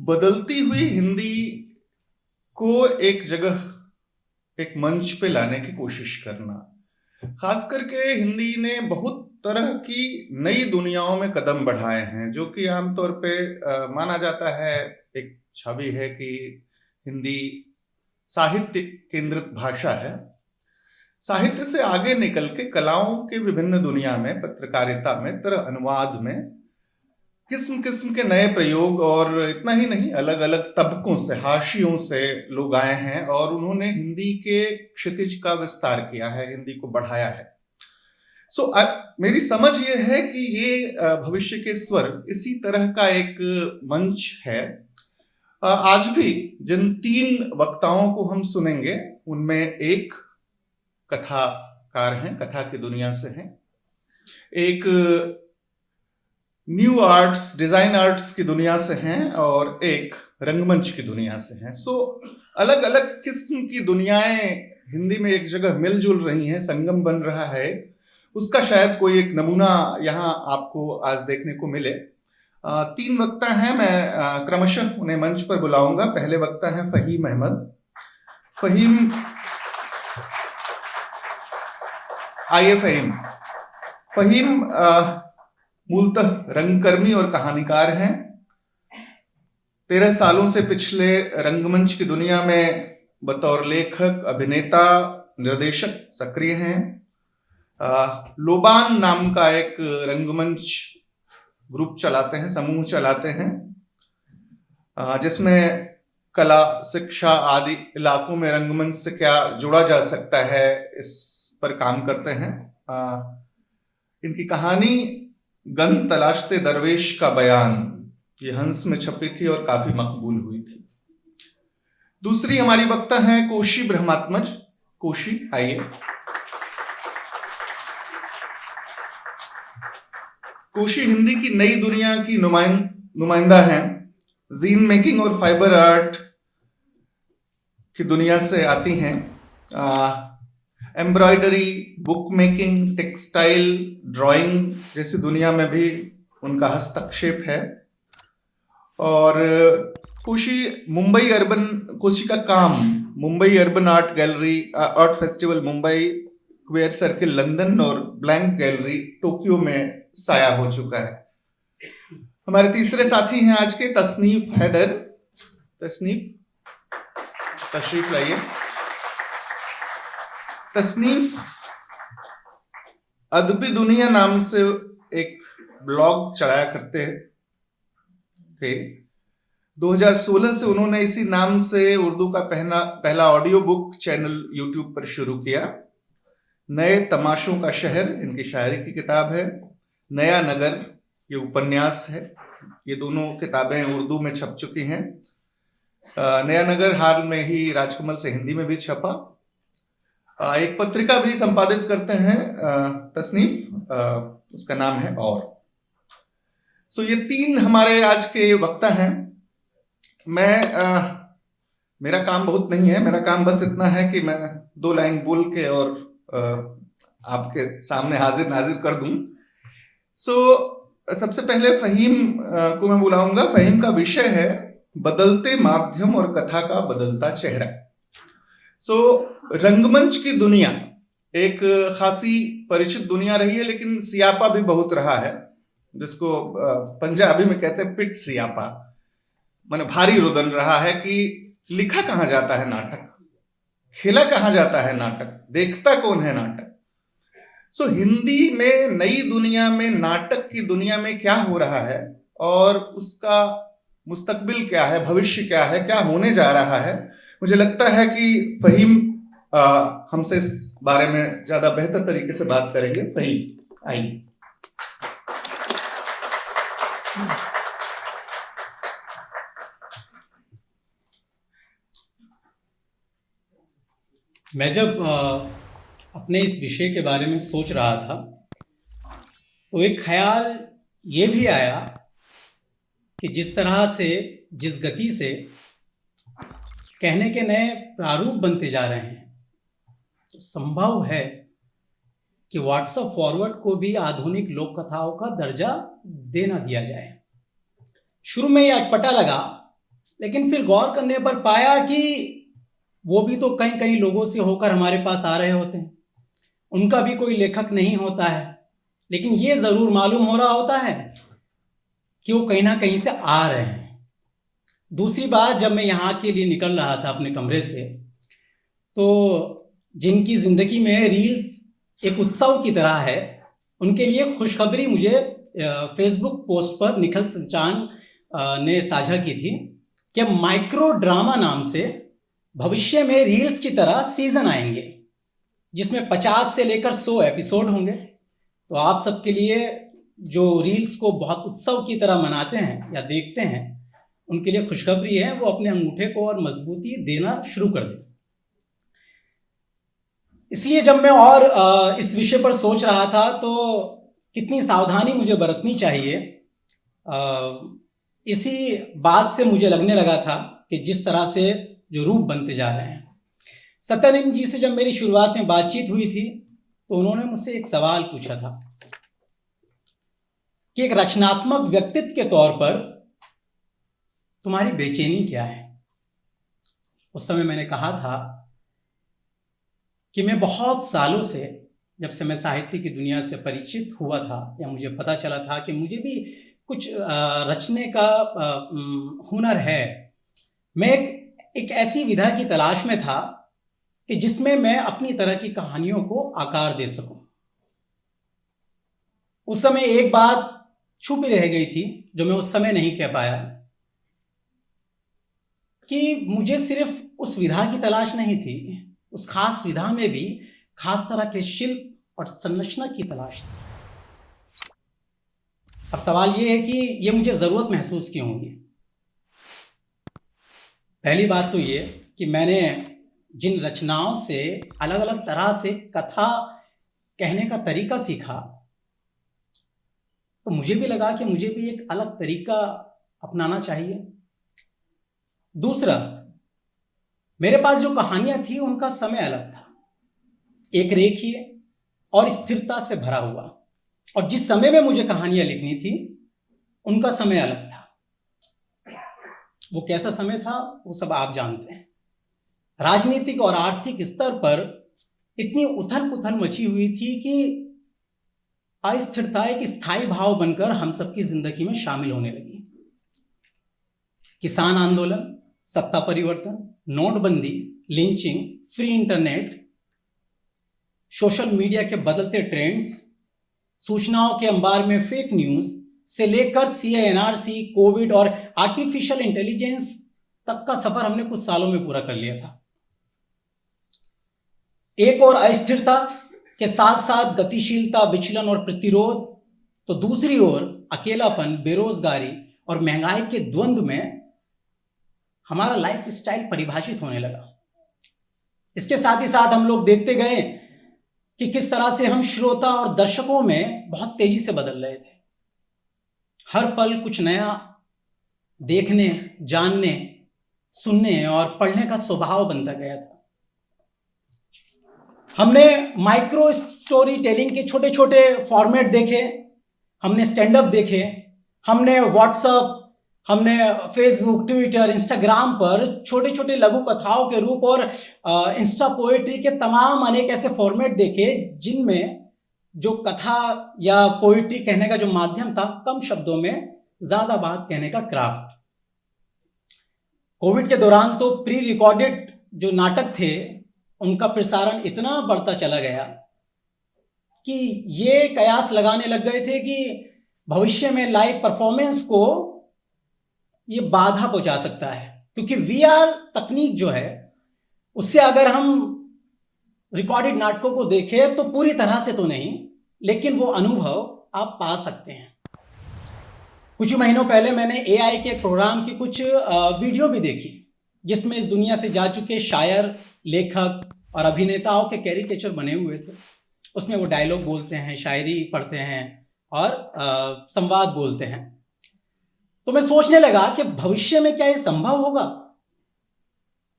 बदलती हुई हिंदी को एक जगह, एक मंच पे लाने की कोशिश करना। खास करके हिंदी ने बहुत तरह की नई दुनियाओं में कदम बढ़ाए हैं, जो कि आमतौर पे माना जाता है, एक छवि है कि हिंदी साहित्य केंद्रित भाषा है। साहित्य से आगे निकल के कलाओं के विभिन्न दुनिया में, पत्रकारिता में, तरह अनुवाद में किस्म किस्म के नए प्रयोग, और इतना ही नहीं, अलग अलग तबकों से, हाशियों से लोग आए हैं और उन्होंने हिंदी के क्षितिज का विस्तार किया है, हिंदी को बढ़ाया है। मेरी समझ ये है कि ये भविष्य के स्वर इसी तरह का एक मंच है। आज भी जिन 3 वक्ताओं को हम सुनेंगे उनमें एक कथाकार हैं, कथा की दुनिया से हैं, एक न्यू आर्ट्स, डिजाइन आर्ट्स की दुनिया से हैं, और एक रंगमंच की दुनिया से हैं। अलग अलग किस्म की दुनियाएं हिंदी में एक जगह मिलजुल रही हैं, संगम बन रहा है। उसका शायद कोई एक नमूना यहाँ आपको आज देखने को मिले। 3 वक्ता हैं, मैं क्रमशः उन्हें मंच पर बुलाऊंगा। पहले वक्ता हैं फहीम अहमद। फहीम, आइए फहीम। फहीम मूलतः रंगकर्मी और कहानीकार हैं। 13 सालों से पिछले रंगमंच की दुनिया में बतौर लेखक, अभिनेता, निर्देशक सक्रिय हैं। लोबान नाम का एक रंगमंच ग्रुप चलाते हैं, समूह चलाते हैं, जिसमें कला, शिक्षा आदि इलाकों में रंगमंच से क्या जुड़ा जा सकता है, इस पर काम करते हैं। इनकी कहानी गन तलाशते दरवेश का बयान, ये हंस में छपी थी और काफी मकबूल हुई थी। दूसरी हमारी वक्ता है कोशी ब्रह्मात्मज। कोशी, आइए। कोशी हिंदी की नई दुनिया की नुमाइंदा हैं। जीन मेकिंग और फाइबर आर्ट की दुनिया से आती हैं। Embroidery, book making, textile, drawing जैसी दुनिया में भी उनका हस्तक्षेप है। और कोशी का काम Mumbai urban art gallery, art festival Mumbai, queer circle London और ब्लैंक गैलरी टोक्यो में साया हो चुका है। हमारे तीसरे साथी हैं आज के, तसनीफ हैदर। तसनीफ, तशरीफ लाइए। तसनीफ अदबी दुनिया नाम से एक ब्लॉग चलाया करते थे। 2016 से उन्होंने इसी नाम से उर्दू का पहला ऑडियो बुक चैनल यूट्यूब पर शुरू किया। नए तमाशों का शहर इनकी शायरी की किताब है। नया नगर ये उपन्यास है। ये दोनों किताबें उर्दू में छप चुकी हैं। नया नगर हाल में ही राजकमल से हिंदी में भी छपा। एक पत्रिका भी संपादित करते हैं तसनीफ, उसका नाम है और। ये 3 हमारे आज के वक्ता हैं। मेरा काम बहुत नहीं है, मेरा काम बस इतना है कि मैं 2 लाइन बोल के और आपके सामने हाजिर नाजिर कर दूं। सबसे पहले फहीम को मैं बुलाऊंगा। फहीम का विषय है बदलते माध्यम और कथा का बदलता चेहरा। रंगमंच की दुनिया एक खासी परिचित दुनिया रही है, लेकिन सियापा भी बहुत रहा है, जिसको पंजाबी में कहते हैं पिट सियापा। माने भारी रुदन रहा है कि लिखा कहाँ जाता है नाटक, खेला कहाँ जाता है नाटक, देखता कौन है नाटक। हिंदी में नई दुनिया में, नाटक की दुनिया में क्या हो रहा है और उसका मुस्तकबिल क्या है, भविष्य क्या है, क्या होने जा रहा है, मुझे लगता है कि फहीम हमसे इस बारे में ज्यादा बेहतर तरीके से बात करेंगे। फहीम, आइए। मैं जब अपने इस विषय के बारे में सोच रहा था तो एक ख्याल ये भी आया कि जिस तरह से, जिस गति से कहने के नए प्रारूप बनते जा रहे हैं, तो संभव है कि व्हाट्सएप फॉरवर्ड को भी आधुनिक लोक कथाओं का दर्जा दे ना दिया जाए। शुरू में यह अटपटा लगा लेकिन फिर गौर करने पर पाया कि वो भी तो कई कई लोगों से होकर हमारे पास आ रहे होते हैं, उनका भी कोई लेखक नहीं होता है, लेकिन ये ज़रूर मालूम हो रहा होता है कि वो कहीं ना कहीं से आ रहे हैं। दूसरी बात, जब मैं यहाँ के लिए निकल रहा था अपने कमरे से, तो जिनकी ज़िंदगी में रील्स एक उत्सव की तरह है, उनके लिए खुशखबरी मुझे फेसबुक पोस्ट पर निखिल संचान ने साझा की थी कि माइक्रो ड्रामा नाम से भविष्य में रील्स की तरह सीजन आएंगे, जिसमें 50 से लेकर 100 एपिसोड होंगे। तो आप सबके लिए जो रील्स को बहुत उत्सव की तरह मनाते हैं या देखते हैं, उनके लिए खुशखबरी है, वो अपने अंगूठे को और मजबूती देना शुरू कर दें। इसलिए जब मैं और इस विषय पर सोच रहा था तो कितनी सावधानी मुझे बरतनी चाहिए, इसी बात से मुझे लगने लगा था कि जिस तरह से जो रूप बनते जा रहे हैं। सत्यानंद जी से जब मेरी शुरुआत में बातचीत हुई थी तो उन्होंने मुझसे एक सवाल पूछा था कि एक रचनात्मक व्यक्तित्व के तौर पर तुम्हारी बेचैनी क्या है। उस समय मैंने कहा था कि मैं बहुत सालों से, जब से मैं साहित्य की दुनिया से परिचित हुआ था या मुझे पता चला था कि मुझे भी कुछ रचने का हुनर है, मैं एक ऐसी विधा की तलाश में था कि जिसमें मैं अपनी तरह की कहानियों को आकार दे सकूं। उस समय एक बात छुपी रह गई थी जो मैं उस समय नहीं कह पाया, कि मुझे सिर्फ उस विधा की तलाश नहीं थी, उस खास विधा में भी खास तरह के शिल्प और संरचना की तलाश थी। अब सवाल यह है कि ये मुझे जरूरत महसूस क्यों हुई। पहली बात तो ये कि मैंने जिन रचनाओं से अलग अलग तरह से कथा कहने का तरीका सीखा, तो मुझे भी लगा कि मुझे भी एक अलग तरीका अपनाना चाहिए। दूसरा, मेरे पास जो कहानियां थी उनका समय अलग था, एक रेखीय और स्थिरता से भरा हुआ, और जिस समय में मुझे कहानियां लिखनी थी उनका समय अलग था। वो कैसा समय था वो सब आप जानते हैं। राजनीतिक और आर्थिक स्तर पर इतनी उथल पुथल मची हुई थी कि अस्थिरता एक स्थायी भाव बनकर हम सबकी जिंदगी में शामिल होने लगी। किसान आंदोलन, सत्ता परिवर्तन, नोटबंदी, lynching, free internet, social media के बदलते ट्रेंड्स, सूचनाओं के अंबार में फेक न्यूज से लेकर CA/NRC, कोविड और आर्टिफिशियल इंटेलिजेंस तक का सफर हमने कुछ सालों में पूरा कर लिया था। एक और अस्थिरता के साथ साथ गतिशीलता, विचलन और प्रतिरोध, तो दूसरी ओर अकेलापन, बेरोजगारी और महंगाई के द्वंद्व में हमारा लाइफ स्टाइल परिभाषित होने लगा। इसके साथ ही साथ हम लोग देखते गए कि किस तरह से हम श्रोता और दर्शकों में बहुत तेजी से बदल रहे थे। हर पल कुछ नया देखने, जानने, सुनने और पढ़ने का स्वभाव बनता गया था। हमने माइक्रो स्टोरी टेलिंग के छोटे छोटे फॉर्मेट देखे, हमने स्टैंड अप देखे, हमने व्हाट्सएप, हमने फेसबुक, ट्विटर, इंस्टाग्राम पर छोटे छोटे लघु कथाओं के रूप और इंस्टा पोएट्री के तमाम अनेक ऐसे फॉर्मेट देखे जिनमें जो कथा या पोएट्री कहने का जो माध्यम था, कम शब्दों में ज्यादा बात कहने का क्राफ्ट। कोविड के दौरान तो प्री रिकॉर्डेड जो नाटक थे उनका प्रसारण इतना बढ़ता चला गया कि ये कयास लगाने लग गए थे कि भविष्य में लाइव परफॉर्मेंस को ये बाधा पहुंचा सकता है, क्योंकि VR तकनीक जो है उससे अगर हम रिकॉर्डेड नाटकों को देखें तो पूरी तरह से तो नहीं, लेकिन वो अनुभव आप पा सकते हैं। कुछ महीनों पहले मैंने AI के प्रोग्राम की कुछ वीडियो भी देखी जिसमें इस दुनिया से जा चुके शायर, लेखक और अभिनेताओं के कैरिकेचर बने हुए थे। उसमें वो डायलॉग बोलते हैं, शायरी पढ़ते हैं और संवाद बोलते हैं। तो मैं सोचने लगा कि भविष्य में क्या ये संभव होगा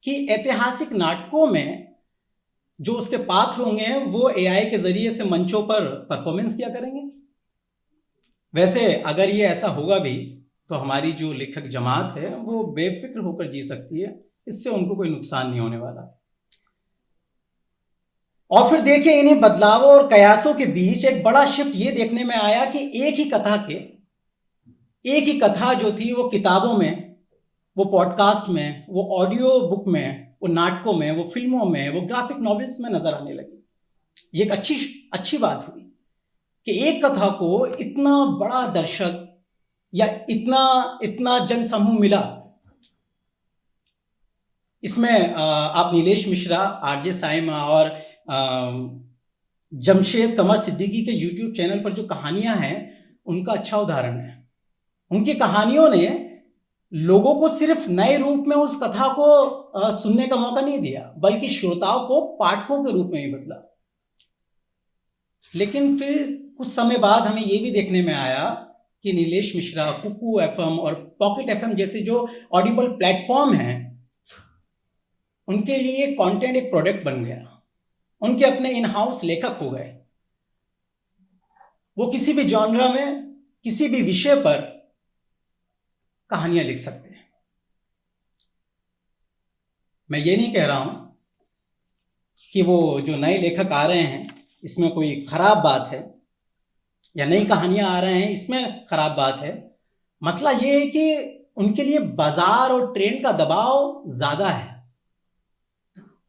कि ऐतिहासिक नाटकों में जो उसके पात्र होंगे वो AI के जरिए से मंचों पर परफॉर्मेंस किया करेंगे। वैसे अगर ये ऐसा होगा भी तो हमारी जो लेखक जमात है वो बेफिक्र होकर जी सकती है, इससे उनको कोई नुकसान नहीं होने वाला। और फिर देखिए इन्हीं बदलावों और कयासों के बीच एक बड़ा शिफ्ट ये देखने में आया कि एक ही कथा जो थी वो किताबों में, वो पॉडकास्ट में, वो ऑडियो बुक में, वो नाटकों में, वो फिल्मों में, वो ग्राफिक नॉवेल्स में नजर आने लगी। ये एक अच्छी बात हुई कि एक कथा को इतना बड़ा दर्शक या इतना जनसमूह मिला। इसमें आप नीलेश मिश्रा, आरजे साइमा और जमशेद कमर सिद्दीकी के यूट्यूब चैनल पर जो कहानियां हैं उनका अच्छा उदाहरण है। उनकी कहानियों ने लोगों को सिर्फ नए रूप में उस कथा को सुनने का मौका नहीं दिया, बल्कि श्रोताओं को पाठकों के रूप में ही बदला। लेकिन फिर कुछ समय बाद हमें यह भी देखने में आया कि नीलेश मिश्रा, कुकू एफएम और पॉकेट एफएम जैसे जो ऑडिबल प्लेटफॉर्म हैं, उनके लिए कंटेंट एक प्रोडक्ट बन गया। उनके अपने इन हाउस लेखक हो गए। वो किसी भी जॉनरा में, किसी भी विषय पर कहानियां लिख सकते हैं। मैं ये नहीं कह रहा हूं कि वो जो नए लेखक आ रहे हैं इसमें कोई खराब बात है, या नई कहानियां आ रहे हैं इसमें खराब बात है। मसला ये है कि उनके लिए बाजार और ट्रेंड का दबाव ज्यादा है।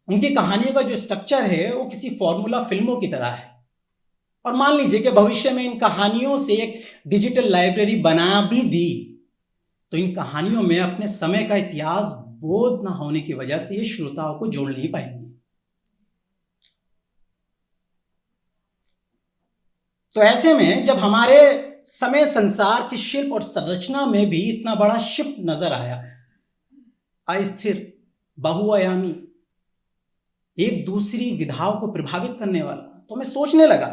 उनकी कहानियों का जो स्ट्रक्चर है वो किसी फॉर्मूला फिल्मों की तरह है। और मान लीजिए कि भविष्य में इन कहानियों से एक डिजिटल लाइब्रेरी बना भी दी, तो इन कहानियों में अपने समय का इतिहास बोध न होने की वजह से ये श्रोताओं को जोड़ नहीं पाएंगे। तो ऐसे में जब हमारे समय संसार के शिल्प और संरचना में भी इतना बड़ा शिफ्ट नजर आया, अस्थिर, बहुआयामी, एक दूसरी विधाओं को प्रभावित करने वाला, तो मैं सोचने लगा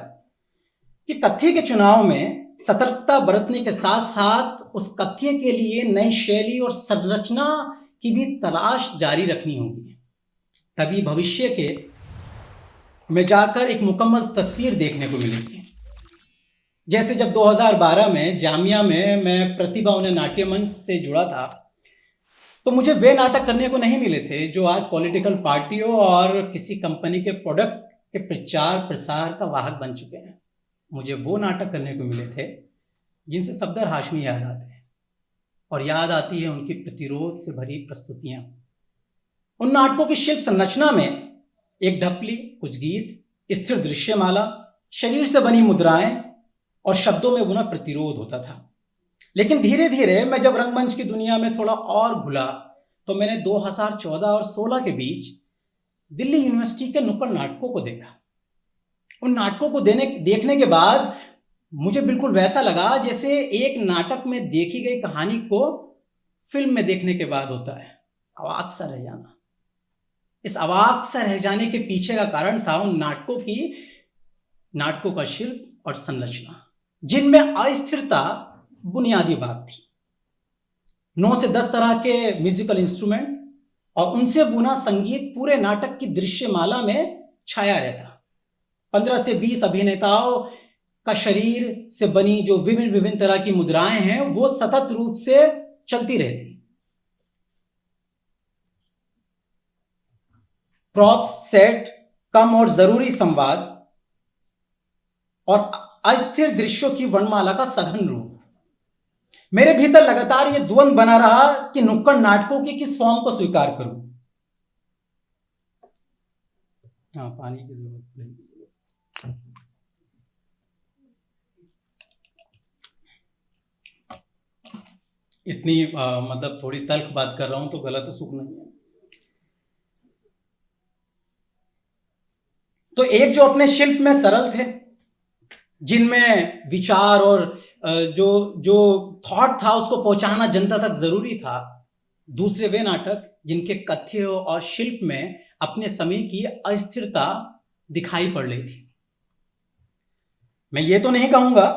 कि कथ्य के चुनाव में सतर्कता बरतने के साथ साथ उस कथ्य के लिए नई शैली और संरचना की भी तलाश जारी रखनी होगी। तभी भविष्य के में जाकर एक मुकम्मल तस्वीर देखने को मिलेगी। जैसे जब 2012 में जामिया में मैं प्रतिभा उन्हें नाट्य मंच से जुड़ा था, तो मुझे वे नाटक करने को नहीं मिले थे जो आज पॉलिटिकल पार्टियों और किसी कंपनी के प्रोडक्ट के प्रचार प्रसार का वाहक बन चुके हैं। मुझे वो नाटक करने को मिले थे जिनसे सफदर हाशमी याद आते हैं, और याद आती है उनकी प्रतिरोध से भरी प्रस्तुतियां। उन नाटकों की शिल्प संरचना में एक ढपली, कुछ गीत, स्थिर दृश्यमाला, शरीर से बनी मुद्राएं और शब्दों में बुना प्रतिरोध होता था। लेकिन धीरे धीरे मैं जब रंगमंच की दुनिया में थोड़ा और घुला, तो मैंने 2014 और 16 के बीच दिल्ली यूनिवर्सिटी के नुक्कड़ नाटकों को देखा। उन नाटकों को देखने के बाद मुझे बिल्कुल वैसा लगा जैसे एक नाटक में देखी गई कहानी को फिल्म में देखने के बाद होता है, अवाक सा रह जाना। इस अवाक सा रह जाने के पीछे का कारण था उन नाटकों का शिल्प और संरचना, जिनमें अस्थिरता बुनियादी बात थी। 9 से 10 तरह के म्यूजिकल इंस्ट्रूमेंट और उनसे बुना संगीत पूरे नाटक की दृश्यमाला में छाया रहता। 15 से 20 अभिनेताओं का शरीर से बनी जो विभिन्न तरह की मुद्राएं हैं वो सतत रूप से चलती रहती। प्रॉप्स, सेट, कम और जरूरी संवाद और अस्थिर दृश्यों की वर्णमाला का सघन रूप। मेरे भीतर लगातार यह द्वंद्व बना रहा कि नुक्कड़ नाटकों की किस फॉर्म को स्वीकार करूं। पानी की जरूरत पड़ेगी। इतनी मतलब थोड़ी तल्ख बात कर रहा हूं तो गला तो सूख नहीं है। तो एक जो अपने शिल्प में सरल थे, जिनमें विचार और जो थॉट था उसको पहुंचाना जनता तक जरूरी था। दूसरे वे नाटक जिनके कथ्य और शिल्प में अपने समय की अस्थिरता दिखाई पड़ रही थी। मैं ये तो नहीं कहूंगा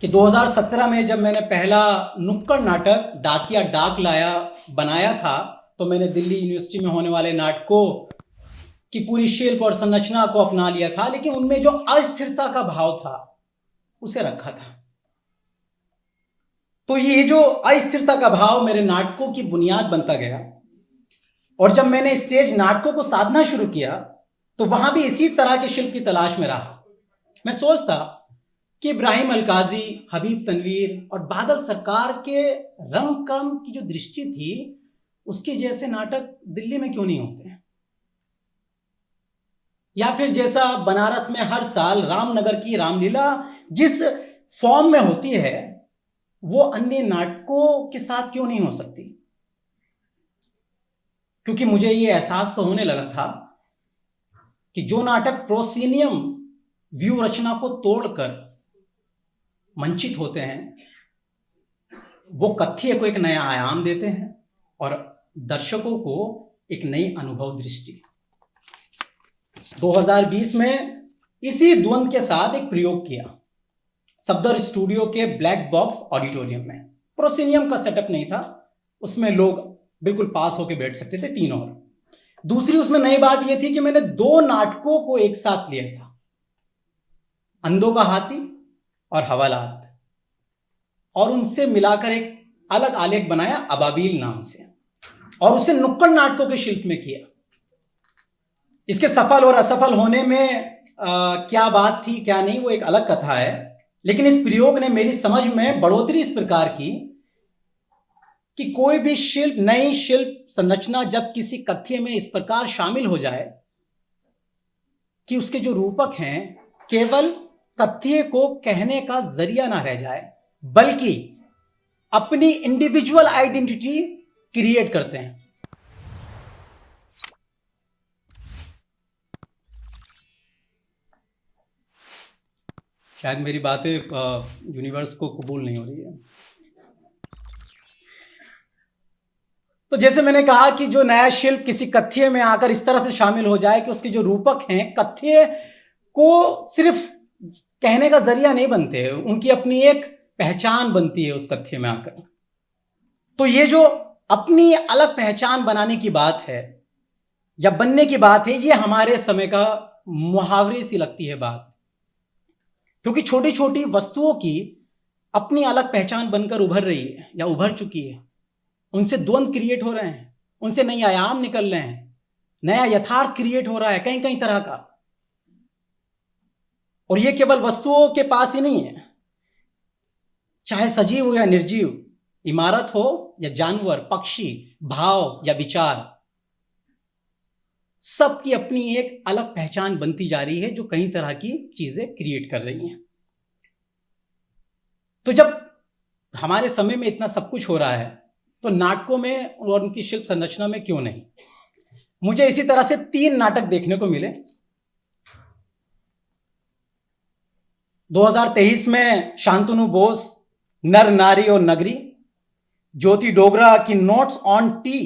कि 2017 में जब मैंने पहला नुक्कड़ नाटक डाकिया डाक लाया बनाया था, तो मैंने दिल्ली यूनिवर्सिटी में होने वाले नाटकों की पूरी शिल्प और संरचना को अपना लिया था, लेकिन उनमें जो अस्थिरता का भाव था उसे रखा था। तो ये जो अस्थिरता का भाव मेरे नाटकों की बुनियाद बनता गया। और जब मैंने स्टेज नाटकों को साधना शुरू किया तो वहां भी इसी तरह के शिल्प की तलाश में रहा। मैं सोचता कि इब्राहिम अलकाजी, हबीब तनवीर और बादल सरकार के रंग कर्म की जो दृष्टि थी, उसके जैसे नाटक दिल्ली में क्यों नहीं होते हैं? या फिर जैसा बनारस में हर साल रामनगर की रामलीला जिस फॉर्म में होती है, वो अन्य नाटकों के साथ क्यों नहीं हो सकती? क्योंकि मुझे ये एहसास तो होने लगा था कि जो नाटक प्रोसीनियम व्यू रचना को तोड़कर मंचित होते हैं, वो कथ्य को एक नया आयाम देते हैं और दर्शकों को एक नई अनुभव दृष्टि। 2020 में इसी द्वंद के साथ एक प्रयोग किया सफदर स्टूडियो के ब्लैक बॉक्स ऑडिटोरियम में। प्रोसीनियम का सेटअप नहीं था, उसमें लोग बिल्कुल पास होकर बैठ सकते थे, 3 और। दूसरी उसमें नई बात यह थी कि मैंने 2 नाटकों को एक साथ लिया था, अंधों का हाथी और हवालात, और उनसे मिलाकर एक अलग आलेख बनाया अबाबील नाम से, और उसे नुक्कड़ नाटकों के शिल्प में किया। इसके सफल और असफल होने में क्या बात थी क्या नहीं, वो एक अलग कथा है। लेकिन इस प्रयोग ने मेरी समझ में बढ़ोतरी इस प्रकार की कि कोई भी शिल्प, नई शिल्प संरचना जब किसी कथ्य में इस प्रकार शामिल हो जाए कि उसके जो रूपक हैं केवल कथ्य को कहने का जरिया ना रह जाए, बल्कि अपनी इंडिविजुअल आइडेंटिटी क्रिएट करते हैं। शायद मेरी बातें यूनिवर्स को कबूल नहीं हो रही है। तो जैसे मैंने कहा कि जो नया शिल्प किसी कथ्य में आकर इस तरह से शामिल हो जाए कि उसके जो रूपक हैं कथ्य को सिर्फ कहने का जरिया नहीं बनते, उनकी अपनी एक पहचान बनती है उस कथ्य में आकर। तो ये जो अपनी अलग पहचान बनाने की बात है या बनने की बात है, ये हमारे समय का मुहावरे सी लगती है बात, क्योंकि छोटी छोटी वस्तुओं की अपनी अलग पहचान बनकर उभर रही है या उभर चुकी है। उनसे द्वंद क्रिएट हो रहे हैं, उनसे नए आयाम निकल रहे हैं, नया यथार्थ क्रिएट हो रहा है कई कई तरह का। और ये केवल वस्तुओं के पास ही नहीं है, चाहे सजीव हो या निर्जीव, इमारत हो या जानवर, पक्षी, भाव या विचार, सबकी अपनी एक अलग पहचान बनती जा रही है जो कई तरह की चीजें क्रिएट कर रही हैं। तो जब हमारे समय में इतना सब कुछ हो रहा है तो नाटकों में और उनकी शिल्प संरचना में क्यों नहीं? मुझे इसी तरह से 3 नाटक देखने को मिले। 2023 में शांतनु बोस, नर नारी और नगरी, ज्योति डोगरा की नोट्स ऑन टी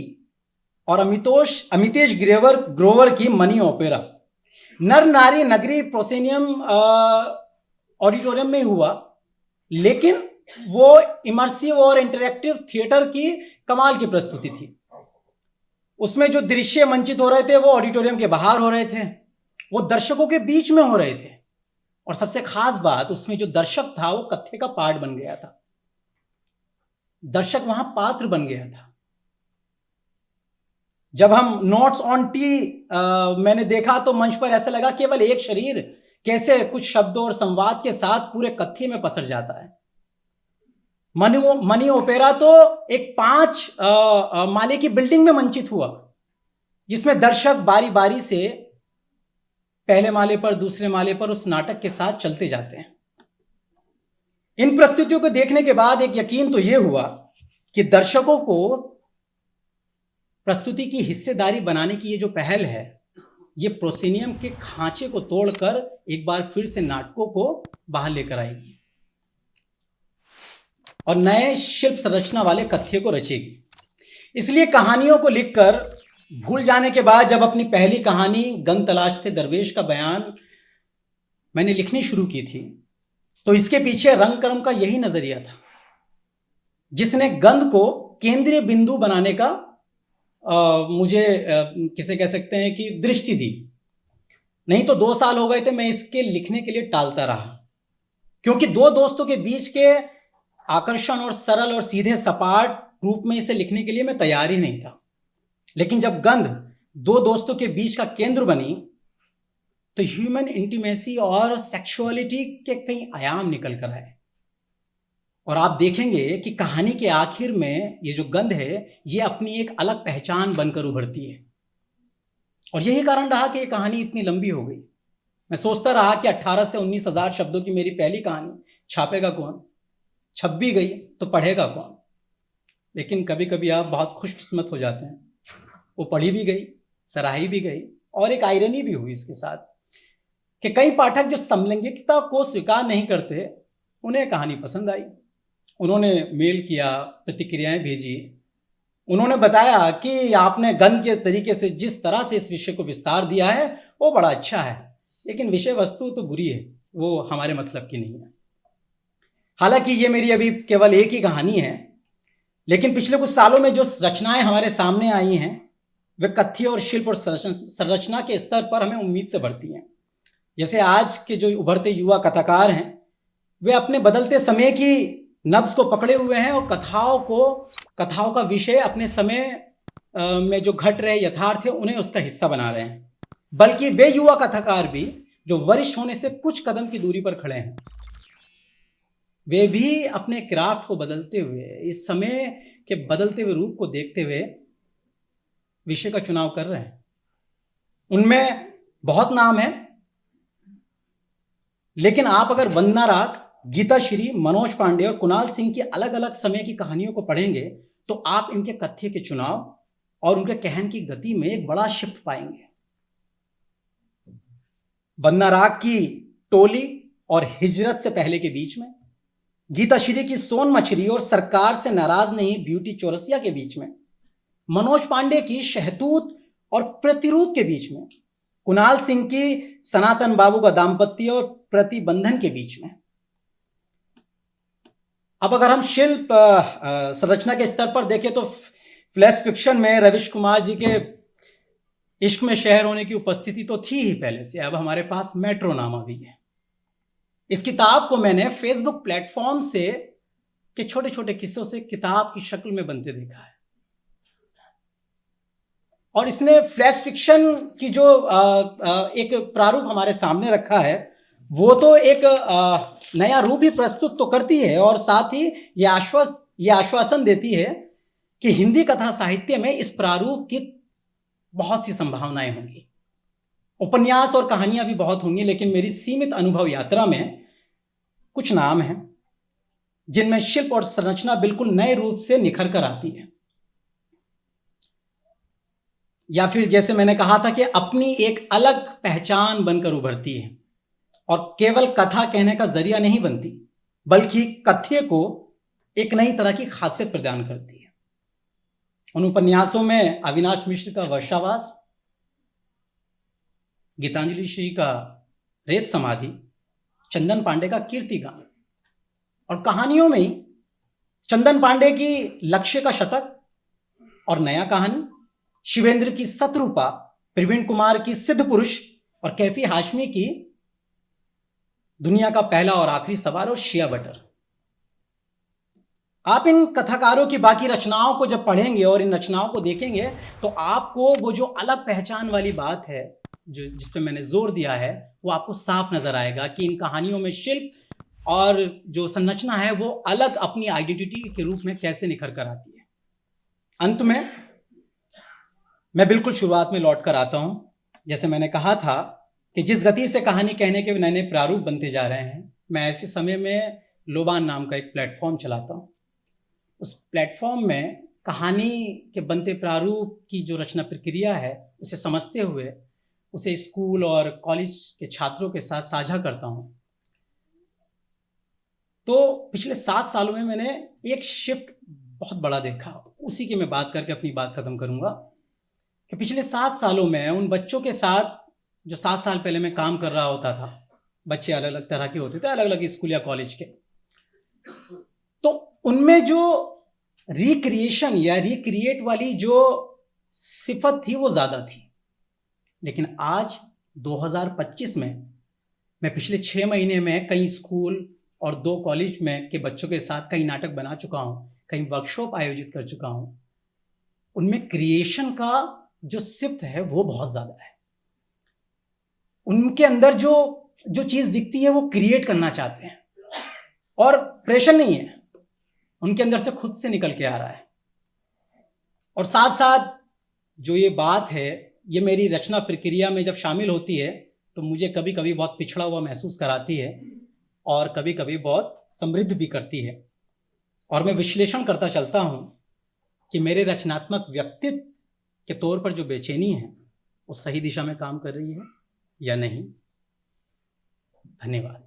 और अमितेश ग्रोवर की मनी ओपेरा। नर नारी नगरी प्रोसेनियम ऑडिटोरियम में हुआ, लेकिन वो इमर्सिव और इंटरैक्टिव थिएटर की कमाल की प्रस्तुति थी। उसमें जो दृश्य मंचित हो रहे थे वो ऑडिटोरियम के बाहर हो रहे थे, वो दर्शकों के बीच में हो रहे थे, और सबसे खास बात उसमें जो दर्शक था वो कथ्य का पार्ट बन गया था, दर्शक वहां पात्र बन गया था। जब हम नोट्स ऑन टी मैंने देखा तो मंच पर ऐसा लगा केवल एक शरीर कैसे कुछ शब्दों और संवाद के साथ पूरे कथ्य में पसर जाता है। मनी ओपेरा तो एक 5 माले की बिल्डिंग में मंचित हुआ, जिसमें दर्शक बारी बारी से पहले माले पर, दूसरे माले पर उस नाटक के साथ चलते जाते हैं। इन प्रस्तुतियों को देखने के बाद एक यकीन तो यह हुआ कि दर्शकों को प्रस्तुति की हिस्सेदारी बनाने की ये जो पहल है, ये प्रोसीनियम के खांचे को तोड़कर एक बार फिर से नाटकों को बाहर लेकर आएगी और नए शिल्प संरचना वाले कथ्य को रचेगी। इसलिए कहानियों को लिखकर भूल जाने के बाद जब अपनी पहली कहानी गन तलाशते दरवेश का बयान मैंने लिखनी शुरू की थी, तो इसके पीछे रंग कर्म का यही नजरिया था, जिसने गंध को केंद्रीय बिंदु बनाने का मुझे किसे कह सकते हैं कि दृष्टि दी। नहीं तो 2 साल हो गए थे मैं इसके लिखने के लिए टालता रहा, क्योंकि 2 दोस्तों के बीच के आकर्षण और सरल और सीधे सपाट रूप में इसे लिखने के लिए मैं तैयार ही नहीं था, लेकिन जब गंध दो दोस्तों के बीच का केंद्र बनी तो ह्यूमन इंटीमेसी और सेक्सुअलिटी के कई आयाम निकल कर आए। और आप देखेंगे कि कहानी के आखिर में ये जो गंध है ये अपनी एक अलग पहचान बनकर उभरती है। और यही कारण रहा कि ये कहानी इतनी लंबी हो गई। मैं सोचता रहा कि 18 से 19 हजार शब्दों की मेरी पहली कहानी छापेगा कौन, छप भी गई तो पढ़ेगा कौन। लेकिन कभी कभी आप बहुत खुशकिस्मत हो जाते हैं, वो पढ़ी भी गई, सराही भी गई, और एक आयरनी भी हुई इसके साथ कि कई पाठक जो समलैंगिकता को स्वीकार नहीं करते उन्हें कहानी पसंद आई। उन्होंने मेल किया, प्रतिक्रियाएं भेजी, उन्होंने बताया कि आपने गंध के तरीके से जिस तरह से इस विषय को विस्तार दिया है वो बड़ा अच्छा है, लेकिन विषय वस्तु तो बुरी है, वो हमारे मतलब की नहीं है। हालांकि ये मेरी अभी केवल एक ही कहानी है, लेकिन पिछले कुछ सालों में जो रचनाएं हमारे सामने आई हैं वे कथ्य और शिल्प और संरचना के स्तर पर हमें उम्मीद से भरती हैं। जैसे आज के जो उभरते युवा कथाकार हैं वे अपने बदलते समय की नब्ज को पकड़े हुए हैं और कथाओं का विषय अपने समय में जो घट रहे यथार्थ है उन्हें उसका हिस्सा बना रहे हैं। बल्कि वे युवा कथाकार भी जो वरिष्ठ होने से कुछ कदम की दूरी पर खड़े हैं, वे भी अपने क्राफ्ट को बदलते हुए, इस समय के बदलते हुए रूप को देखते हुए विषय का चुनाव कर रहे हैं। उनमें बहुत नाम है, लेकिन आप अगर वंदना राग, गीता श्री, मनोज पांडे और कुणाल सिंह की अलग अलग समय की कहानियों को पढ़ेंगे तो आप इनके कथ्य के चुनाव और उनके कहन की गति में एक बड़ा शिफ्ट पाएंगे। वंदना राग की टोली और हिजरत से पहले के बीच में, गीता श्री की सोन मछली और सरकार से नाराज नहीं ब्यूटी चौरसिया के बीच में, मनोज पांडे की शहतूत और प्रतिरूप के बीच में, कुणाल सिंह की सनातन बाबू का दाम्पत्य और प्रतिबंधन के बीच में। अब अगर हम शिल्प संरचना के स्तर पर देखें तो फ्लैश फिक्शन में रविश कुमार जी के इश्क में शहर होने की उपस्थिति तो थी ही पहले से। अब हमारे पास मेट्रोनामा भी है। इस किताब को मैंने फेसबुक प्लेटफॉर्म से के छोटे छोटे किस्सों से किताब की शक्ल में बनते देखा है। और इसने फ्लैश फिक्शन की जो एक प्रारूप हमारे सामने रखा है वो तो एक नया रूप ही प्रस्तुत तो करती है और साथ ही ये आश्वासन देती है कि हिंदी कथा साहित्य में इस प्रारूप की बहुत सी संभावनाएं होंगी। उपन्यास और कहानियां भी बहुत होंगी, लेकिन मेरी सीमित अनुभव यात्रा में कुछ नाम हैं जिनमें शिल्प और संरचना बिल्कुल नए रूप से निखर कर आती है, या फिर जैसे मैंने कहा था कि अपनी एक अलग पहचान बनकर उभरती है और केवल कथा कहने का जरिया नहीं बनती, बल्कि कथ्य को एक नई तरह की खासियत प्रदान करती है। उन उपन्यासों में अविनाश मिश्र का वर्षावास, गीतांजलि श्री का रेत समाधि, चंदन पांडे का कीर्तिगान, और कहानियों में ही चंदन पांडे की लक्ष्य का शतक और नया कहानी, शिवेंद्र की सतरूपा, प्रवीण कुमार की सिद्ध पुरुष और कैफी हाशमी की दुनिया का पहला और आखिरी सवाल और शिया बटर। आप इन कथाकारों की बाकी रचनाओं को जब पढ़ेंगे और इन रचनाओं को देखेंगे तो आपको वो जो अलग पहचान वाली बात है जो जिस पे मैंने जोर दिया है वो आपको साफ नजर आएगा कि इन कहानियों में शिल्प और जो संरचना है वो अलग अपनी आइडेंटिटी के रूप में कैसे निखर कर आती है। अंत में मैं बिल्कुल शुरुआत में लौट कर आता हूं। जैसे मैंने कहा था कि जिस गति से कहानी कहने के नए नए प्रारूप बनते जा रहे हैं, मैं ऐसे समय में लोबान नाम का एक प्लेटफॉर्म चलाता हूं। उस प्लेटफॉर्म में कहानी के बनते प्रारूप की जो रचना प्रक्रिया है उसे समझते हुए उसे स्कूल और कॉलेज के छात्रों के साथ साझा करता हूं। तो पिछले 7 सालों में मैंने एक शिफ्ट बहुत बड़ा देखा, उसी की मैं बात करके अपनी बात खत्म करूंगा कि पिछले 7 सालों में उन बच्चों के साथ जो 7 साल पहले मैं काम कर रहा होता था, बच्चे अलग अलग तरह के होते थे, अलग अलग स्कूल या कॉलेज के, तो उनमें जो रिक्रिएशन या रिक्रिएट वाली जो सिफत थी वो ज्यादा थी। लेकिन आज 2025 में मैं पिछले 6 महीने में कई स्कूल, और 2 कॉलेज में के बच्चों के साथ कई नाटक बना चुका हूँ, कई वर्कशॉप आयोजित कर चुका हूँ, उनमें क्रिएशन का जो सिफ्त है वो बहुत ज़्यादा है। उनके अंदर जो चीज़ दिखती है वो क्रिएट करना चाहते हैं और प्रेशर नहीं है, उनके अंदर से खुद से निकल के आ रहा है। और साथ साथ जो ये बात है ये मेरी रचना प्रक्रिया में जब शामिल होती है तो मुझे कभी कभी बहुत पिछड़ा हुआ महसूस कराती है और कभी कभी बहुत समृद्ध भी करती है। और मैं विश्लेषण करता चलता हूँ कि मेरे रचनात्मक व्यक्तित्व के तौर पर जो बेचैनी है वो सही दिशा में काम कर रही है या नहीं। धन्यवाद।